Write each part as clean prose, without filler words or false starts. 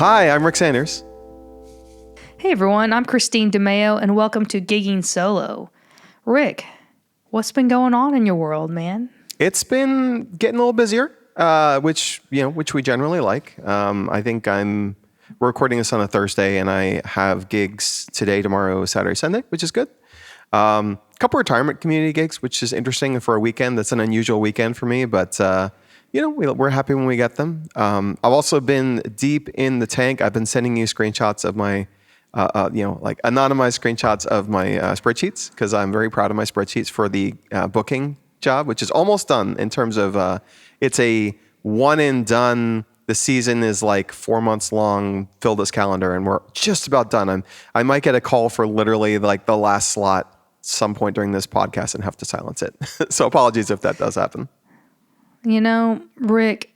Hi, I'm Rick Sanders. Hey everyone, I'm Christine DeMeo, and welcome to Gigging Solo. Rick, what's been going on in your world, man? It's been getting a little busier, which we generally like. I think we're recording this on a Thursday, and I have gigs today, tomorrow, Saturday, Sunday, which is good. Couple retirement community gigs, which is interesting for a weekend. That's an unusual weekend for me, but we're happy when we get them. I've also been deep in the tank. I've been sending you screenshots of my, anonymized screenshots of my spreadsheets, because I'm very proud of my spreadsheets for the booking job, which is almost done in terms of it's a one and done. The season is like 4 months long. Fill this calendar, and we're just about done. I might get a call for literally like the last slot some point during this podcast and have to silence it. So apologies if that does happen. You know, Rick,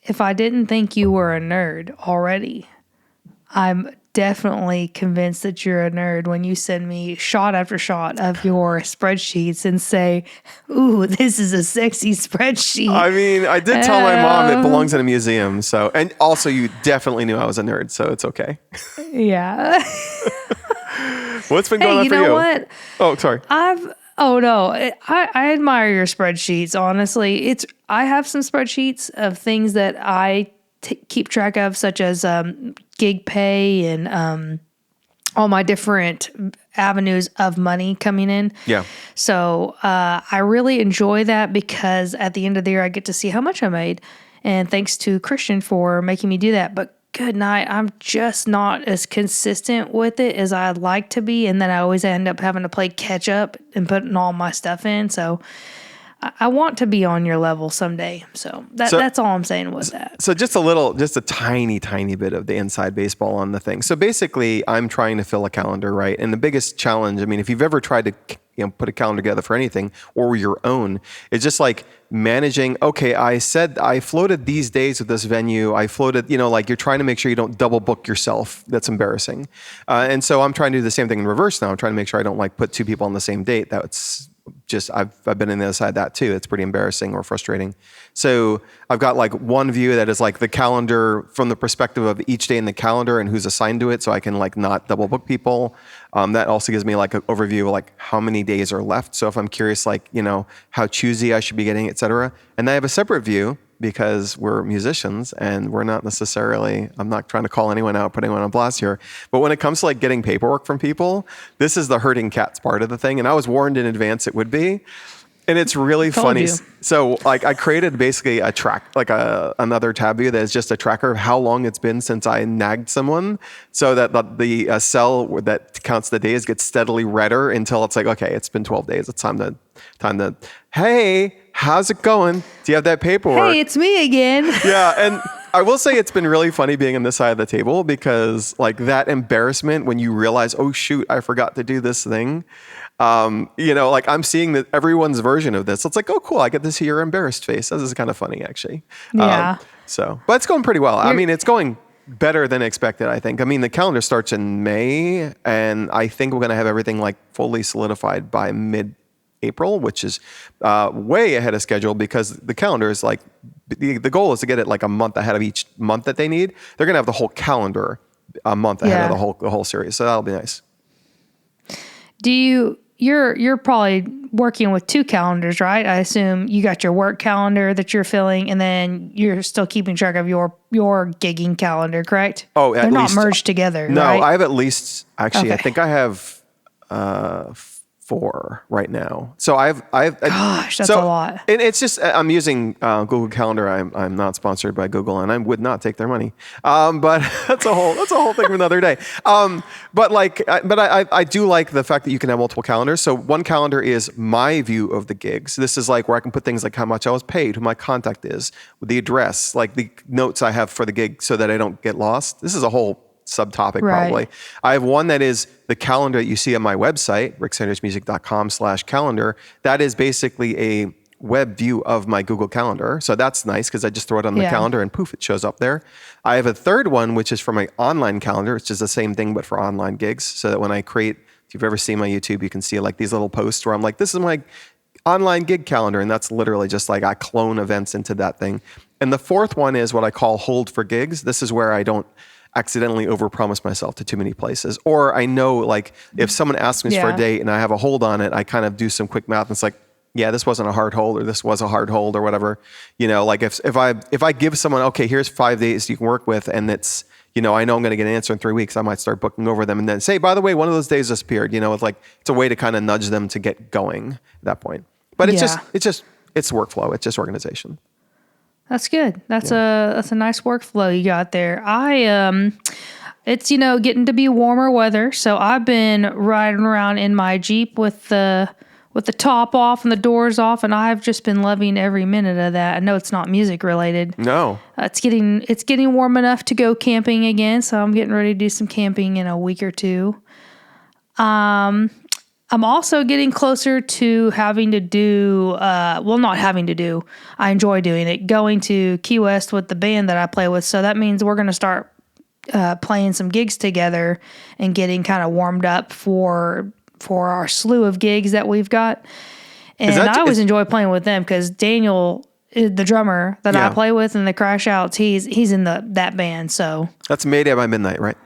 if I didn't think you were a nerd already, I'm definitely convinced that you're a nerd when you send me shot after shot of your spreadsheets and say, ooh, this is a sexy spreadsheet. I mean, I did tell my mom it belongs in a museum. So, and also you definitely knew I was a nerd, so it's okay. Yeah. What's been going on for you? You know what? Oh, sorry. I admire your spreadsheets. Honestly, I have some spreadsheets of things that I keep track of, such as gig pay and all my different avenues of money coming in. Yeah. So I really enjoy that, because at the end of the year, I get to see how much I made. And thanks to Christian for making me do that. But good night, I'm just not as consistent with it as I'd like to be. And then I always end up having to play catch up and putting all my stuff in. So I want to be on your level someday. So that's all I'm saying with that. So just a tiny bit of the inside baseball on the thing. So basically, I'm trying to fill a calendar, right? And the biggest challenge, I mean, if you've ever tried to put a calendar together for anything or your own, it's just like managing, okay, I floated these days with this venue. I floated, like you're trying to make sure you don't double book yourself. That's embarrassing. And so I'm trying to do the same thing in reverse now. I'm trying to make sure I don't like put two people on the same date. That's just, I've been on the other side of that too. It's pretty embarrassing or frustrating. So I've got like one view that is like the calendar from the perspective of each day in the calendar and who's assigned to it, so I can like not double book people. That also gives me like an overview of like how many days are left. So if I'm curious, like, how choosy I should be getting, et cetera. And I have a separate view, because we're musicians and we're not necessarily, I'm not trying to call anyone out, put anyone on blast here, but when it comes to like getting paperwork from people, this is the herding cats part of the thing. And I was warned in advance it would be. And it's really funny. You. So like I created basically a track, like another tab view that is just a tracker of how long it's been since I nagged someone, so that the cell that counts the days gets steadily redder until it's like, okay, it's been 12 days. It's time to, hey, how's it going? Do you have that paperwork? Hey, it's me again. Yeah. And I will say it's been really funny being on this side of the table, because like that embarrassment when you realize, oh shoot, I forgot to do this thing. Like I'm seeing that everyone's version of this. It's like, oh cool, I get to see your embarrassed face. This is kind of funny actually. Yeah. But it's going pretty well. I mean, it's going better than expected, I think. I mean, the calendar starts in May, and I think we're going to have everything like fully solidified by mid-April, which is way ahead of schedule, because the calendar is like, the goal is to get it like a month ahead of each month that they need. They're going to have the whole calendar a month ahead of the whole series. So that'll be nice. You're probably working with two calendars, right? I assume you got your work calendar that you're filling, and then you're still keeping track of your gigging calendar, correct? Oh, they're not merged together. No, right? I have at least, actually, Okay. I think I have 4 right now. So Gosh, that's a lot. And it's just, I'm using Google Calendar. I'm not sponsored by Google, and I would not take their money. But that's a whole thing for another day. But I do like the fact that you can have multiple calendars. So one calendar is my view of the gigs. This is like where I can put things like how much I was paid, who my contact is, the address, like the notes I have for the gig, so that I don't get lost. This is a whole subtopic, probably. I have one that is the calendar that you see on my website, ricksandersmusic.com/calendar. That is basically a web view of my Google Calendar. So that's nice, because I just throw it on the calendar and poof, it shows up there. I have a third one, which is for my online calendar. It's just the same thing, but for online gigs. So that when I create, if you've ever seen my YouTube, you can see like these little posts where I'm like, this is my online gig calendar. And that's literally just like I clone events into that thing. And the fourth one is what I call hold for gigs. This is where I don't accidentally overpromise myself to too many places. Or I know, like, if someone asks me for a Yeah. date and I have a hold on it, I kind of do some quick math and it's like, yeah, this wasn't a hard hold or this was a hard hold or whatever. Like if I give someone, okay, here's 5 days you can work with, and it's, I know I'm going to get an answer in 3 weeks, I might start booking over them and then say, by the way, one of those days disappeared. It's a way to kind of nudge them to get going at that point. But it's Yeah. it's workflow. It's just organization. That's good. That's a nice workflow you got there. It's getting to be warmer weather, so I've been riding around in my Jeep with the top off and the doors off, and I've just been loving every minute of that. I know it's not music related. No. It's getting warm enough to go camping again, so I'm getting ready to do some camping in a week or two. I'm also getting closer to having to do, not having to do, I enjoy doing it, going to Key West with the band that I play with. So that means we're going to start playing some gigs together and getting kind of warmed up for our slew of gigs that we've got. And I always enjoy playing with them because Daniel, the drummer that I play with in the Crash Outs, he's in that band. So that's Mayday by Midnight, right?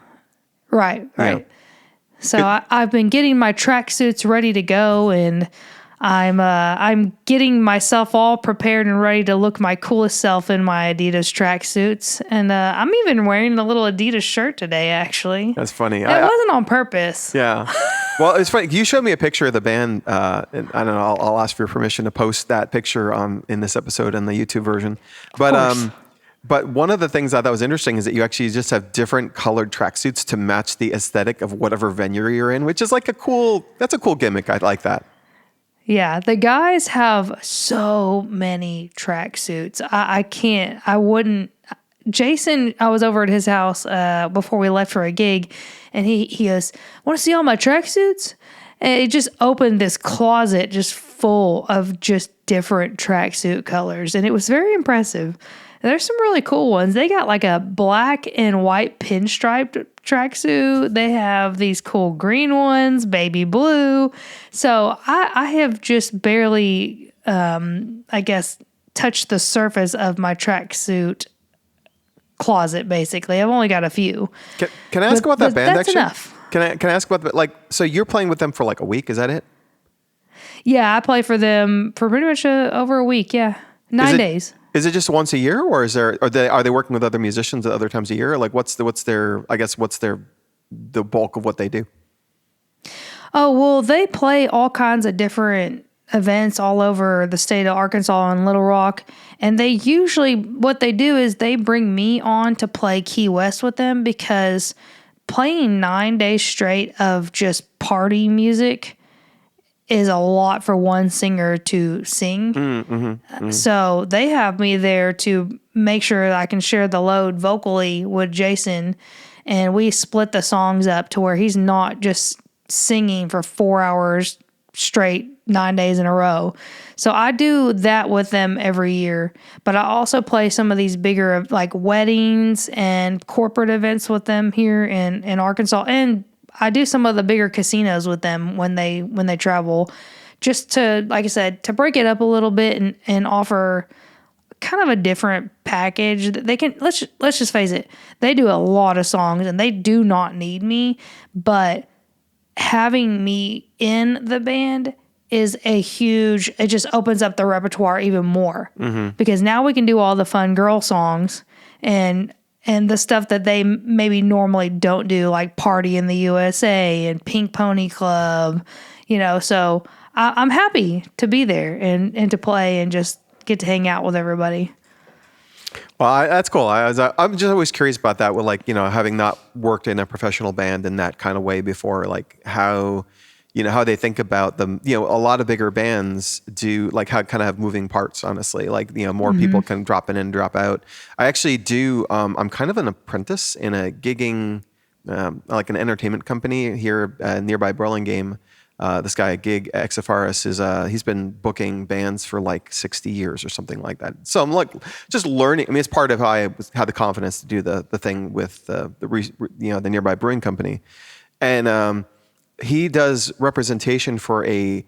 Right. Yeah. So I've been getting my tracksuits ready to go, and I'm getting myself all prepared and ready to look my coolest self in my Adidas tracksuits. And I'm even wearing a little Adidas shirt today, actually. That's funny. It wasn't on purpose. Yeah. Well, it's funny. You showed me a picture of the band. And I don't know. I'll ask for your permission to post that picture in this episode in the YouTube version. But one of the things I thought was interesting is that you actually just have different colored tracksuits to match the aesthetic of whatever venue you're in, which is like that's a cool gimmick. I like that. Yeah, the guys have so many tracksuits. I wouldn't. Jason, I was over at his house before we left for a gig, and he goes, "Want to see all my tracksuits?" And it just opened this closet just full of just different tracksuit colors, and it was very impressive. There's some really cool ones. They got like a black and white pinstriped tracksuit. They have these cool green ones, baby blue. So I have just barely, I guess, touched the surface of my tracksuit closet, basically. I've only got a few. Can I ask about that band, that's actually? Enough. Can I ask about, so you're playing with them for like a week, is that it? Yeah, I play for them for pretty much over a week, yeah. 9 days. Is it just once a year, or are they working with other musicians at other times a year? Like what's the bulk of what they do? Oh, well, they play all kinds of different events all over the state of Arkansas and Little Rock. And they usually, what they do is they bring me on to play Key West with them, because playing 9 days straight of just party music is a lot for one singer to sing. So they have me there to make sure that I can share the load vocally with Jason, and we split the songs up to where he's not just singing for 4 hours straight 9 days in a row. So I do that with them every year, but I also play some of these bigger like weddings and corporate events with them here in Arkansas, and I do some of the bigger casinos with them when they travel, just to, like I said, to break it up a little bit and offer kind of a different package. They can, let's just face it, they do a lot of songs and they do not need me, but having me in the band is it just opens up the repertoire even more, because now we can do all the fun girl songs and the stuff that they maybe normally don't do, like Party in the USA and Pink Pony Club, so I'm happy to be there and to play and just get to hang out with everybody. Well, that's cool. I'm just always curious about that with having not worked in a professional band in that kind of way before, like how they think about them. A lot of bigger bands do how kind of have moving parts, honestly, more people can drop in and drop out. I actually do. I'm kind of an apprentice in a gigging, like an entertainment company here nearby Burlingame. This guy, Gig XFRS, he's been booking bands for like 60 years or something like that. So I'm just learning. I mean, it's part of how I had the confidence to do the thing with the nearby brewing company. And he does representation for a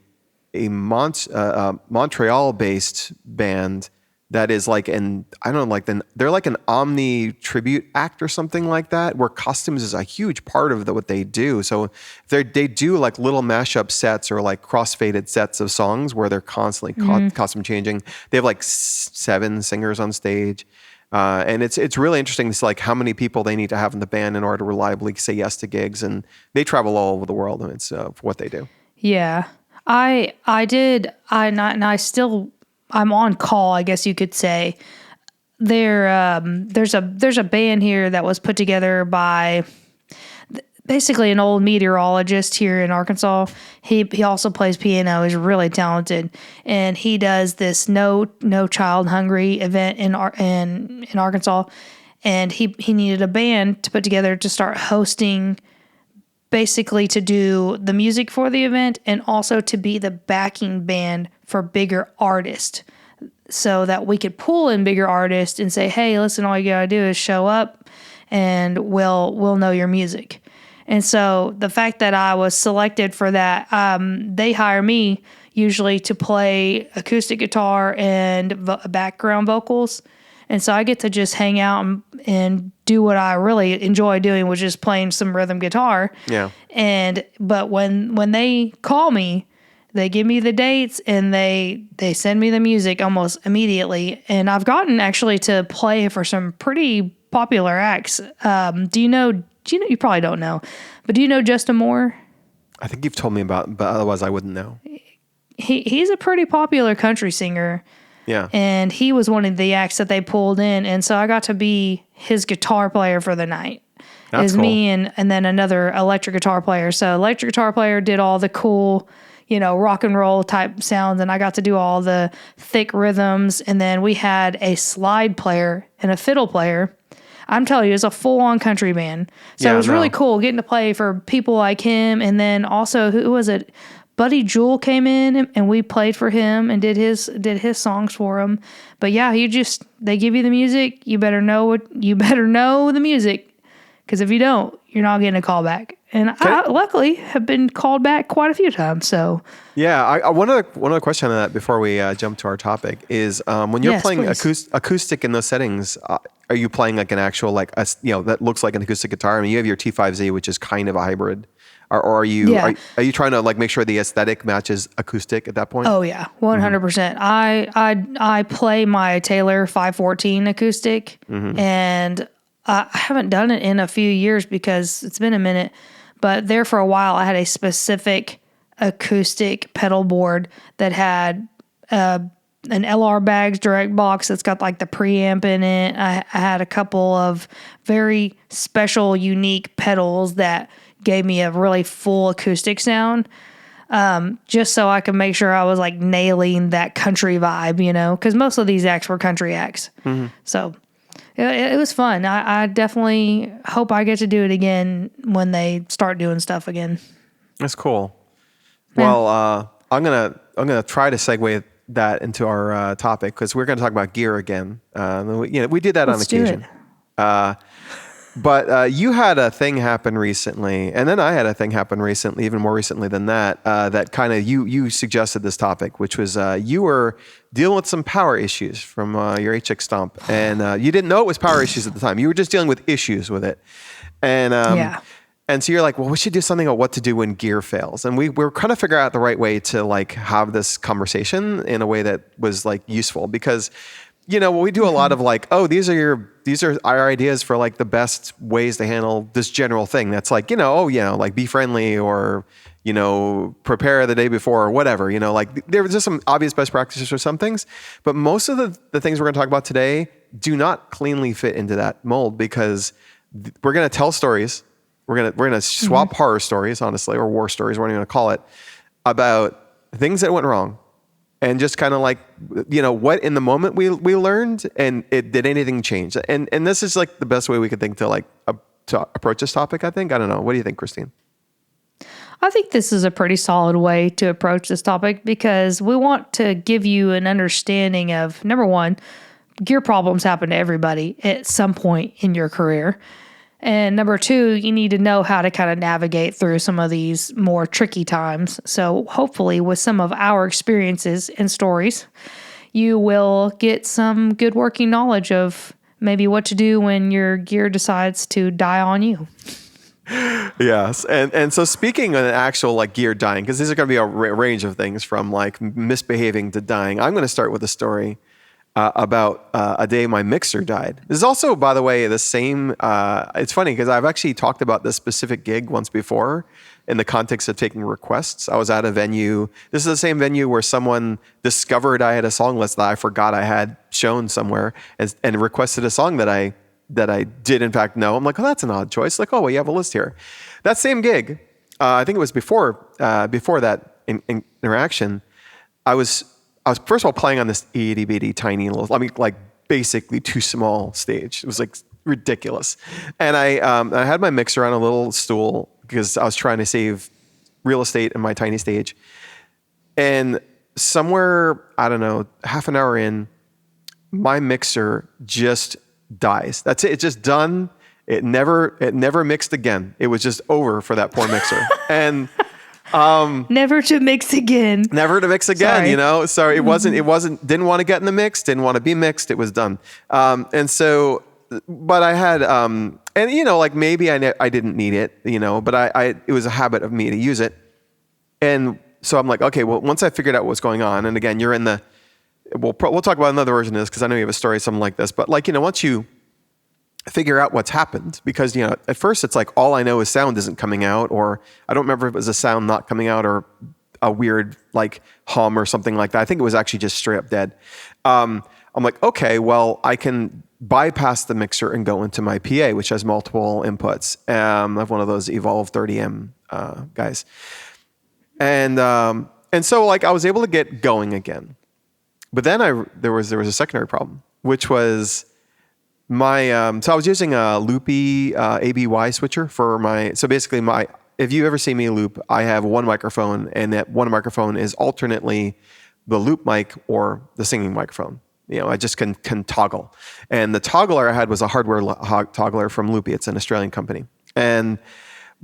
Montreal-based band that is like I don't know, like they're like an omni tribute act or something like that, where costumes is a huge part of what they do. So they do like little mashup sets or like cross-faded sets of songs where they're constantly costume changing. They have like 7 singers on stage. And it's really interesting to see like how many people they need to have in the band in order to reliably say yes to gigs. And they travel all over the world, and it's for what they do. Yeah. I'm on call, I guess you could say. There's a band here that was put together by basically an old meteorologist here in Arkansas. He also plays piano. He's really talented, and he does this no child hungry event in Arkansas. And he needed a band to put together to start hosting, basically to do the music for the event and also to be the backing band for bigger artists, so that we could pull in bigger artists and say, hey, listen, all you gotta do is show up and we'll know your music. And so the fact that I was selected for that, they hire me usually to play acoustic guitar and background vocals. And so I get to just hang out and do what I really enjoy doing, which is playing some rhythm guitar. Yeah. But when they call me, they give me the dates and they send me the music almost immediately. And I've gotten actually to play for some pretty popular acts. You probably don't know, but do you know Justin Moore? I think you've told me about, but otherwise I wouldn't know. He's a pretty popular country singer. Yeah. And he was one of the acts that they pulled in. And so I got to be his guitar player for the night. It was cool. Me and then another electric guitar player. So electric guitar player did all the cool, rock and roll type sounds. And I got to do all the thick rhythms. And then we had a slide player and a fiddle player. I'm telling you, it's a full-on country band. So it was really cool getting to play for people like him. And then also, who was it? Buddy Jewel came in and we played for him and did his songs for him. But yeah, they give you the music. You better know the music, because if you don't, you're not getting a call back. And I luckily have been called back quite a few times. So yeah, one other question on that before we jump to our topic is when you're playing acoustic in those settings, are you playing like an actual that looks like an acoustic guitar? I mean, you have your T5Z, which is kind of a hybrid. Or are you are you trying to like make sure the aesthetic matches acoustic at that point? Oh yeah, 100%. I play my Taylor 514 acoustic, and I haven't done it in a few years because it's been a minute. But there for a while, I had a specific acoustic pedal board that had an LR Baggs direct box that's got like the preamp in it. I had a couple of very special, unique pedals that gave me a really full acoustic sound, just so I could make sure I was like nailing that country vibe, because most of these acts were country acts. So it was fun. I definitely hope I get to do it again when they start doing stuff again. That's cool. Yeah. Well, I'm gonna try to segue that into our topic, because we're going to talk about gear again. We do that on occasion. But you had a thing happen recently, and then I had a thing happen recently, even more recently than that, that kind of you suggested this topic, which was you were dealing with some power issues from your HX Stomp, and you didn't know it was power issues at the time. You were just dealing with issues with it. And so you're like, well, we should do something about what to do when gear fails. And we're kind of figuring out the right way to like have this conversation in a way that was like useful, because we do a lot of like, oh, these are our ideas for like the best ways to handle this general thing. That's like, like be friendly, or, prepare the day before, or whatever, like there's just some obvious best practices for some things. But most of the things we're going to talk about today do not cleanly fit into that mold, because we're going to tell stories. We're going to swap horror stories, honestly, or war stories, whatever you want to call it, about things that went wrong. And just kind of like, what in the moment we learned, and did anything change? And this is like the best way we could think to like to approach this topic, I think. I don't know. What do you think, Christine? I think this is a pretty solid way to approach this topic, because we want to give you an understanding of, number one, gear problems happen to everybody at some point in your career. And number two, you need to know how to kind of navigate through some of these more tricky times. So hopefully with some of our experiences and stories, you will get some good working knowledge of maybe what to do when your gear decides to die on you. Yes. And so speaking of an actual like gear dying, because these are going to be a range of things from like misbehaving to dying, I'm going to start with a story about a day my mixer died. This is also, by the way, the same. It's funny because I've actually talked about this specific gig once before in the context of taking requests. I was at a venue. This is the same venue where someone discovered I had a song list that I forgot I had shown somewhere and requested a song that I did in fact know. I'm like, oh, that's an odd choice. Like, oh, well, you have a list here. That same gig, I think it was before that interaction. I was first of all playing on this itty bitty tiny little, like basically too small stage. It was like ridiculous. And I had my mixer on a little stool because I was trying to save real estate in my tiny stage. And somewhere, I don't know, half an hour in, my mixer just dies. That's it. It's just done. It never mixed again. It was just over for that poor mixer. And never to mix again. Never to mix again, Sorry. you know? So it wasn't, didn't want to get in the mix, didn't want to be mixed. It was done. And so, but I had, and you know, like maybe I didn't need it, you know, but it was a habit of me to use it. And so I'm like, okay, well, once I figured out what's going on, and again, you're in the, we'll talk about another version of this because I know you have a story, something like this, but like, you know, once you figure out what's happened, because, you know, at first it's like, all I know is sound isn't coming out, or I don't remember if it was a sound not coming out or a weird like hum or something like that. I think it was actually just straight up dead. I'm like, okay, well, I can bypass the mixer and go into my PA, which has multiple inputs. I have one of those Evolve 30M guys. And so like I was able to get going again. But then there was a secondary problem, which was my, so I was using a loopy ABY switcher for so basically if you ever see me loop, I have one microphone, and that one microphone is alternately the loop mic or the singing microphone. You know, I just can toggle. And the toggler I had was a hardware toggler from Loopy. It's an Australian company. And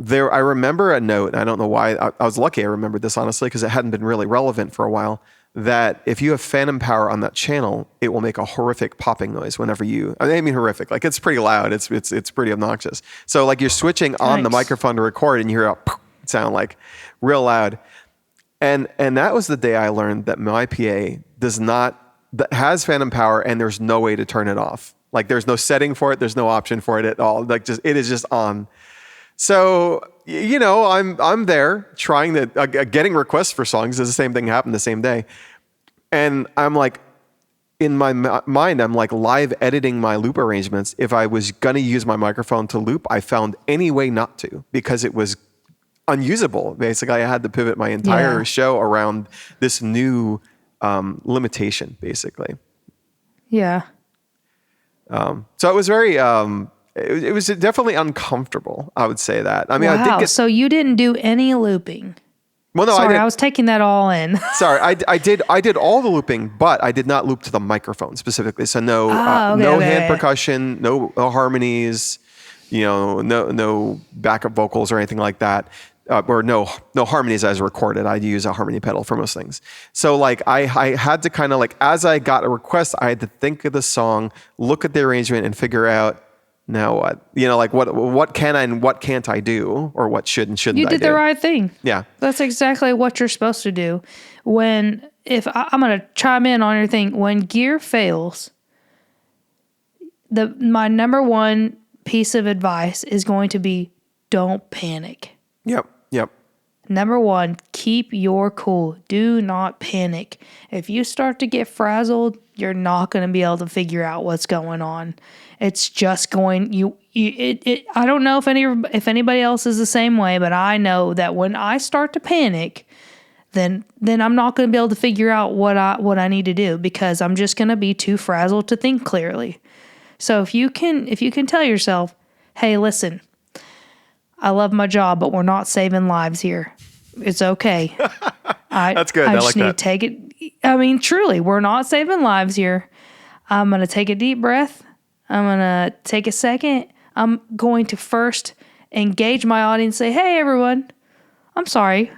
I remember a note, and I don't know why, I was lucky I remembered this honestly, because it hadn't been really relevant for a while, that if you have phantom power on that channel, it will make a horrific popping noise whenever I mean horrific, like it's pretty loud, it's pretty obnoxious. So like you're switching on the microphone to record and you hear a sound like real loud. And that was the day I learned that my PA that has phantom power and there's no way to turn it off. Like there's no setting for it, there's no option for it at all. Like it is just on. So, you know, I'm there trying to, getting requests for songs. The same thing happened the same day. And I'm like, in my mind, I'm like live editing my loop arrangements. If I was going to use my microphone to loop, I found any way not to, because it was unusable. Basically, I had to pivot my entire show around this new limitation, basically. Yeah. So it was very... It was definitely uncomfortable. I would say that. I mean, wow. I did get. So you didn't do any looping? Well, no, sorry, I was taking that all in. Sorry, I did all the looping, but I did not loop to the microphone specifically. So no hand percussion, no harmonies, you know, no backup vocals or anything like that. Or no harmonies as recorded. I use a harmony pedal for most things. So like I had to kind of like, as I got a request, I had to think of the song, look at the arrangement, and figure out, now what? You know, like what can I and what can't I do, or what should and shouldn't I do? You did the right thing. Yeah. That's exactly what you're supposed to do. I'm going to chime in on your thing. When gear fails, my number one piece of advice is going to be, don't panic. Yep. Number one, keep your cool. Do not panic. If you start to get frazzled, you're not going to be able to figure out what's going on. It's just going, I don't know if anybody else is the same way, but I know that when I start to panic, then I'm not going to be able to figure out what I need to do, because I'm just going to be too frazzled to think clearly. So if you can tell yourself, hey, listen, I love my job, but we're not saving lives here. It's okay. That's good. I just like need that. to take it. I mean, truly, we're not saving lives here. I'm going to take a deep breath. I'm going to take a second. I'm going to first engage my audience and say, hey, everyone, I'm sorry.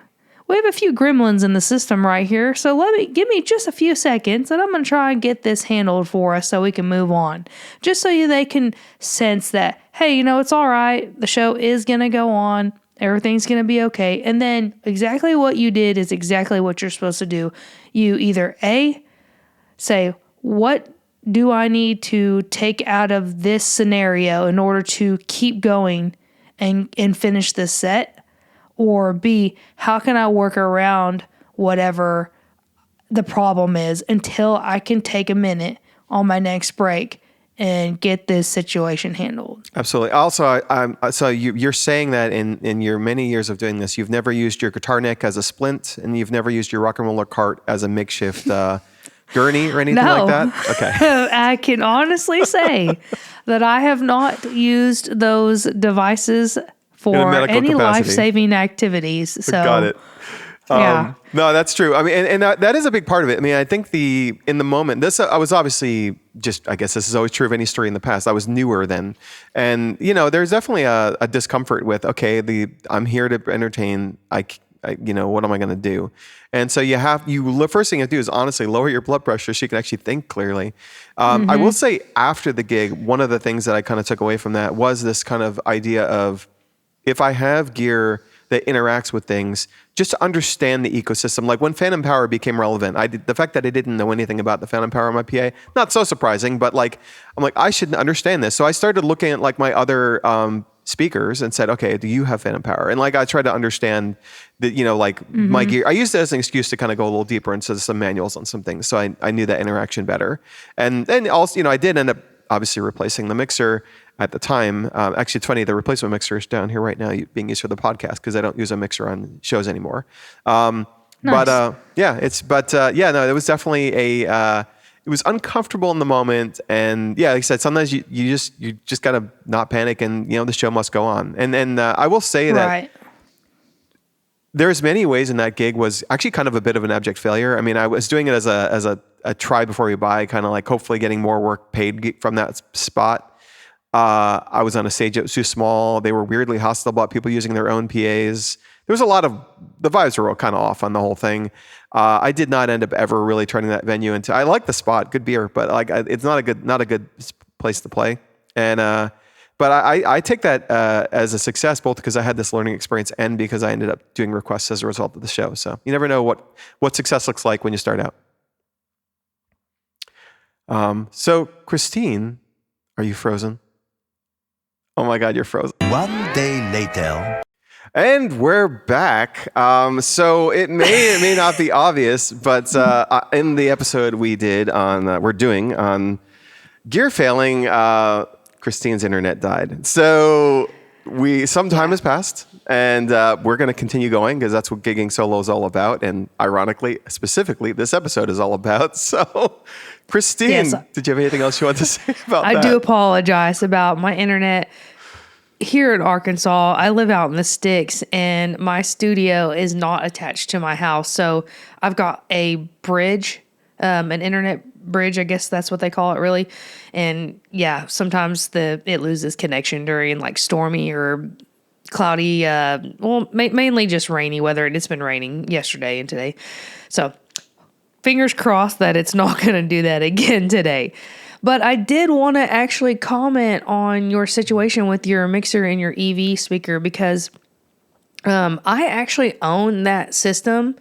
we have a few gremlins in the system right here. So give me just a few seconds and I'm going to try and get this handled for us so we can move on. Just so they can sense that, hey, it's all right. The show is going to go on. Everything's going to be okay. And then exactly what you did is exactly what you're supposed to do. You either say, what do I need to take out of this scenario in order to keep going and finish this set? Or B, how can I work around whatever the problem is until I can take a minute on my next break and get this situation handled? Absolutely. Also, so you're saying that in your many years of doing this, you've never used your guitar neck as a splint, and you've never used your rock and roller cart as a makeshift gurney or anything like that? Okay. I can honestly say that I have not used those devices for any life-saving activities. So, got it. Yeah. No, that's true. I mean, and that is a big part of it. I mean, I think in the moment, I was obviously I guess this is always true of any story in the past. I was newer then. And, there's definitely a discomfort with, okay, I'm here to entertain. What am I going to do? And so the first thing you have to do is honestly lower your blood pressure so you can actually think clearly. I will say after the gig, one of the things that I kind of took away from that was this kind of idea of, if I have gear that interacts with things, just to understand the ecosystem. Like when Phantom Power became relevant, the fact that I didn't know anything about the Phantom Power on my PA, not so surprising, but I'm like, I should understand this. So I started looking at my other speakers and said, okay, do you have Phantom Power? And I tried to understand that, my gear. I used it as an excuse to kind of go a little deeper into some manuals on some things. So I knew that interaction better. And then also, I did end up obviously replacing the mixer at the time. Actually, it's funny, the replacement mixer is down here right now being used for the podcast because I don't use a mixer on shows anymore. Nice. But it was definitely it was uncomfortable in the moment. And yeah, like I said, sometimes you just gotta not panic and, the show must go on. And I will say that there's many ways in that gig was actually kind of a bit of an abject failure. I mean, I was doing it as a try before you buy, kind of hopefully getting more work paid from that spot. I was on a stage that was too small. They were weirdly hostile about people using their own PAs. There was the vibes were all kind of off on the whole thing. I did not end up ever really turning that venue into. I like the spot, good beer, but it's not a good place to play. And but I take that as a success, both because I had this learning experience and because I ended up doing requests as a result of the show. So you never know what success looks like when you start out. So Christine, are you frozen? Oh my God, you're frozen. One day later. And we're back. So it may not be obvious, but in the episode we're doing on gear failing, Christine's internet died. So some time has passed, and we're going to continue going because that's what gigging solo is all about. And ironically, specifically, this episode is all about. So Christine, yes. Did you have anything else you want to say about that? I do apologize about my internet. Here in Arkansas, I live out in the sticks, and my studio is not attached to my house. So I've got a bridge, an internet bridge, I guess that's what they call it, really. And yeah, sometimes it loses connection during stormy or cloudy, mainly just rainy weather. It's been raining yesterday and today. So fingers crossed that it's not going to do that again today. But I did want to actually comment on your situation with your mixer and your EV speaker because I actually own that system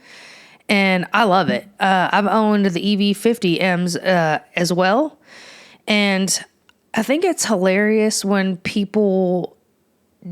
and I love it. I've owned the EV50Ms as well. And I think it's hilarious when people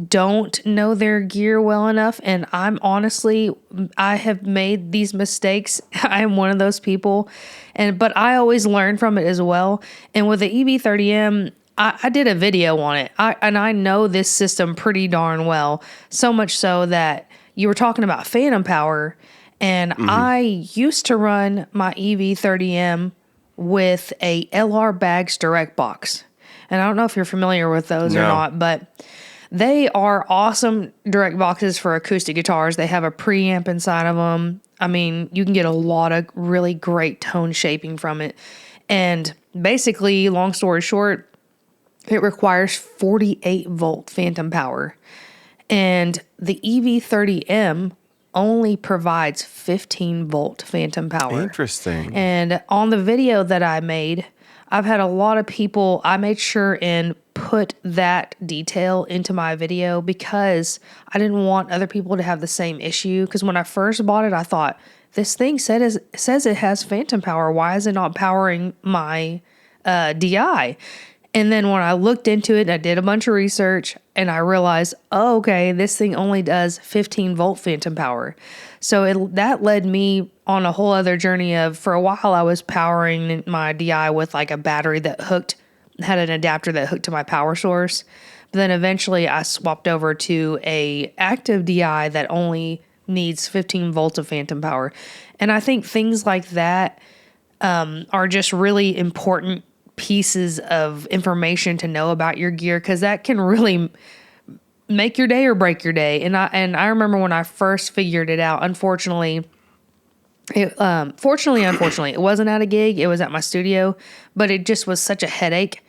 don't know their gear well enough. And I have made these mistakes. I am one of those people. But I always learn from it as well. And with the EV30M, I did a video on it. I know this system pretty darn well. So much so that you were talking about Phantom Power. And I used to run my EV30M with a LR Bags Direct Box. And I don't know if you're familiar with those or not, but they are awesome direct boxes for acoustic guitars. They have a preamp inside of them. I mean, you can get a lot of really great tone shaping from it. And basically, long story short, it requires 48 volt phantom power. And the EV30M only provides 15 volt phantom power. Interesting. And on the video that I made, I've had a lot of people, I made sure and put that detail into my video because I didn't want other people to have the same issue. Because when I first bought it, I thought, this thing says it has phantom power. Why is it not powering my DI? And then when I looked into it, I did a bunch of research and I realized, oh, okay, this thing only does 15 volt phantom power. So that led me on a whole other journey of, for a while, I was powering my DI with like a battery that had an adapter that hooked to my power source. But then eventually I swapped over to a active DI that only needs 15 volts of phantom power. And I think things like that are just really important pieces of information to know about your gear, because that can really make your day or break your day. And I remember when I first figured it out, unfortunately, it wasn't at a gig, it was at my studio, but it just was such a headache.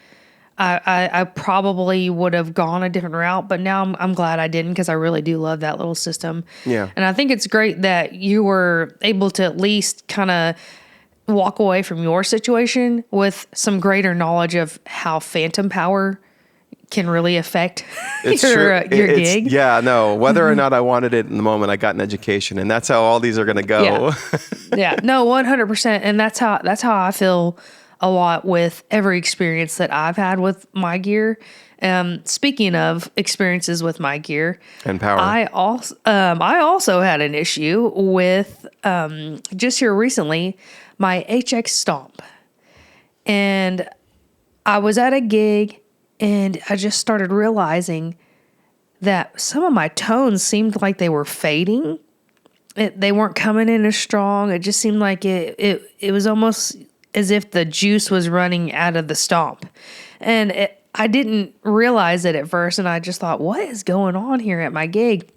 I probably would have gone a different route, but now I'm glad I didn't, because I really do love that little system. Yeah. And I think it's great that you were able to at least kind of walk away from your situation with some greater knowledge of how phantom power can really affect your gig. Yeah, no, whether or not I wanted it in the moment, I got an education, and that's how all these are going to go. Yeah, no, 100%. And that's how I feel a lot with every experience that I've had with my gear. Speaking of experiences with my gear And power. I also had an issue with just here recently, my HX Stomp. And I was at a gig and I just started realizing that some of my tones seemed like they were fading. They weren't coming in as strong. It just seemed like it was almost as if the juice was running out of the stomp. And I didn't realize it at first, and I just thought, what is going on here at my gig?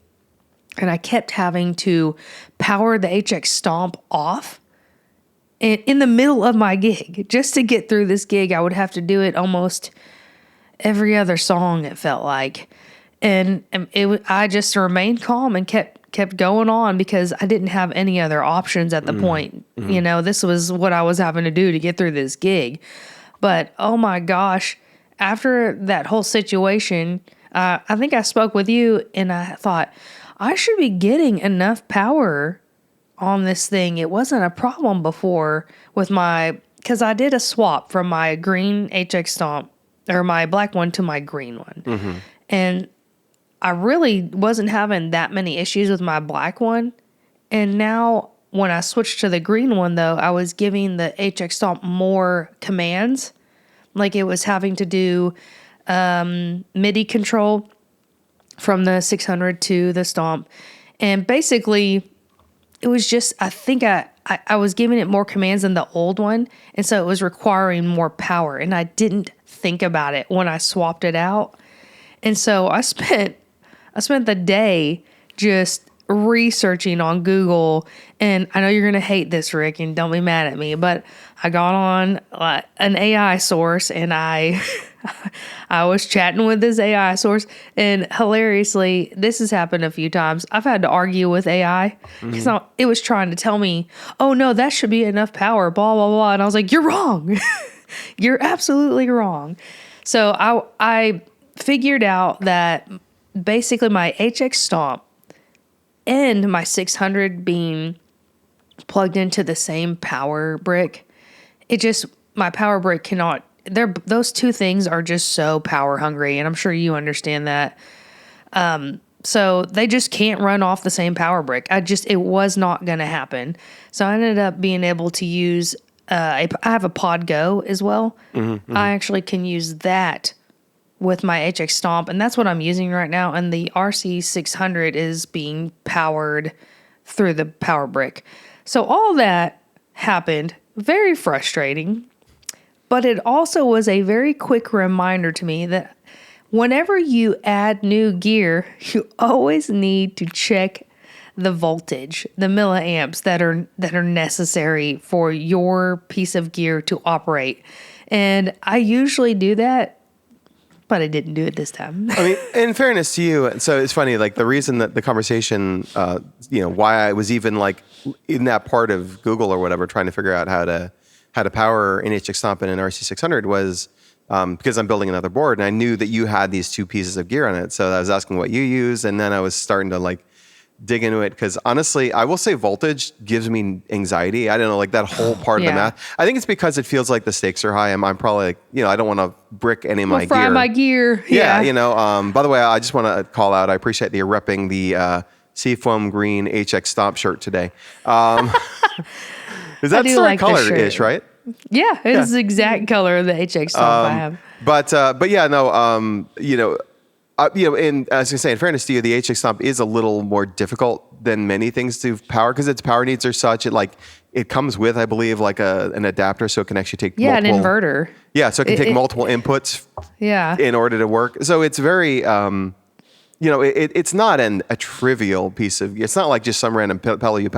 And I kept having to power the HX Stomp off in the middle of my gig. Just to get through this gig, I would have to do it almost every other song, it felt like. And I just remained calm and kept going on because I didn't have any other options at the point. You know, this was what I was having to do to get through this gig. But oh my gosh, after that whole situation, I think I spoke with you and I thought, I should be getting enough power on this thing. It wasn't a problem before with because I did a swap from my green HX Stomp, or my black one, to my green one. And I really wasn't having that many issues with my black one. And now when I switched to the green one, though, I was giving the HX Stomp more commands. Like it was having to do MIDI control from the 600 to the Stomp. And basically, it was just, I think I was giving it more commands than the old one. And so it was requiring more power. And I didn't think about it when I swapped it out. And so I spent the day just researching on Google, and I know you're going to hate this, Rick, and don't be mad at me, but I got on an AI source and I was chatting with this AI source, and hilariously, this has happened a few times. I've had to argue with AI because it was trying to tell me, oh no, that should be enough power, blah, blah, blah. And I was like, you're wrong. You're absolutely wrong. So I figured out that basically my HX Stomp and my 600 being plugged into the same power brick, my power brick cannot, those two things are just so power hungry, and I'm sure you understand that. So they just can't run off the same power brick. It was not going to happen. So I ended up being able to use, I have a Pod Go as well. I actually can use that with my HX Stomp, and that's what I'm using right now. And the RC600 is being powered through the power brick. So all that happened, very frustrating, but it also was a very quick reminder to me that whenever you add new gear, you always need to check the voltage, the milliamps that are necessary for your piece of gear to operate. And I usually do that but I didn't do it this time. I mean, in fairness to you, so it's funny, like the reason that the conversation, why I was even like in that part of Google or whatever, trying to figure out how to power an HX Stomp and an RC600 was because I'm building another board, and I knew that you had these two pieces of gear on it. So I was asking what you use, and then I was starting to like dig into it because honestly, I will say voltage gives me anxiety. I don't know, like that whole part of the math. I think it's because it feels like the stakes are high. I'm probably like, I don't want to brick any of my fry gear. my gear. Yeah. By the way, I just want to call out, I appreciate that you're repping the Seafoam Green HX Stomp shirt today. Is that the right color-ish, right? Yeah, it's the exact color of the HX Stomp I have. But yeah, no, and as I say, in fairness to you, the HX Stomp is a little more difficult than many things to power because its power needs are such. It comes with, I believe, like an adapter, so it can actually take multiple, an inverter. Yeah, so it can take multiple inputs. Yeah. In order to work, so it's very. It's not a trivial piece of. It's not like just some random pedal you